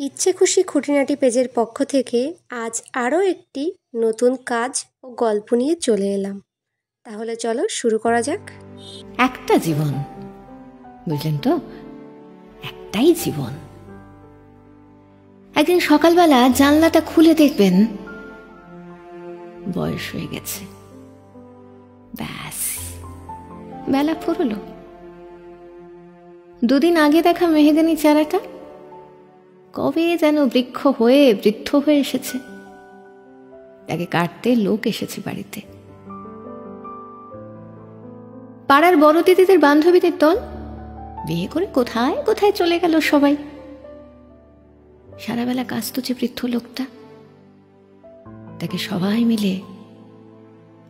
ইচ্ছে খুশি খুঁটিনাটি পেজের পক্ষ থেকে আজ আরও একটি নতুন কাজ ও গল্প নিয়ে চলে এলাম। তাহলে চলো শুরু করা যাক। একটা জীবন, বুঝলেন তো, একটাই জীবন। একদিন সকালবেলা জানলাটা খুলে দেখবেন বয়স হয়ে গেছে। ব্যাস, বেলা ফুরলো। দুদিন আগে দেখা মেহেগানি চারাটা কবে যেন বৃক্ষ হয়ে বৃদ্ধ হয়ে এসেছে। তাকে কাটতে লোক এসেছে বাড়িতে। পাড়ার বড় দিদিদের বান্ধবীদের দল বিয়ে করে কোথায় কোথায় চলে গেল সবাই। সারাবেলা কাঁদছে বৃদ্ধ লোকটা। তাকে সবাই মিলে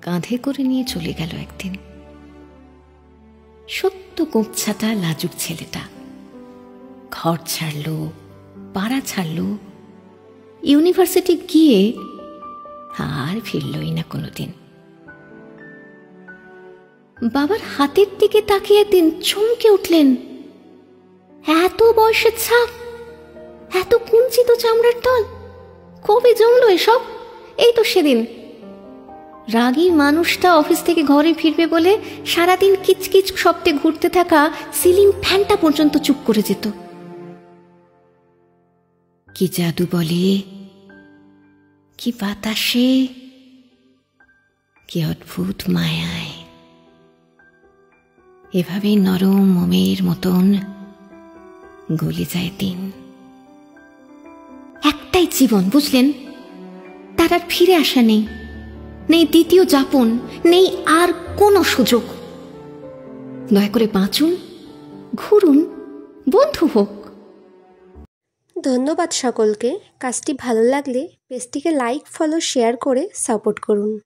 কাঁধে করে নিয়ে চলে গেল একদিন। সত্য গোপছাটা লাজুক ছেলেটা ঘর ছাড়লো, পাড়া ছাড়লো, ইউনিভার্সিটি গিয়ে আর ফিরলই না কোনোদিন। বাবার হাতের দিকে তাকিয়ে একদিন চমকে উঠলেন। এত বয়সের ছাপ, এত কুঞ্চিত চামড়ার তল, কবে জমলো এসব? এই তো সেদিন রাগী মানুষটা অফিস থেকে ঘরে ফিরবে বলে সারাদিন কিচকিচ শব্দে ঘুরতে থাকা সিলিং ফ্যানটা পর্যন্ত চুপ করে যেত। কি জাদু বলে, কি বাতাসে, কি অদ্ভুত মায়ায় এভাবেই নরম মোমের মতন গলে যায় দিন। একটাই জীবন, বুঝলেন? তার আর ফিরে আসা নেই, নেই দ্বিতীয় যাপন, নেই আর কোনো সুযোগ। দয়া করে বাঁচুন, ঘুরুন, বন্ধু হোক। ধন্যবাদ সকলকে। কাজটি ভালো লাগলে পেজটিকে লাইক, ফলো, শেয়ার করে সাপোর্ট করুন।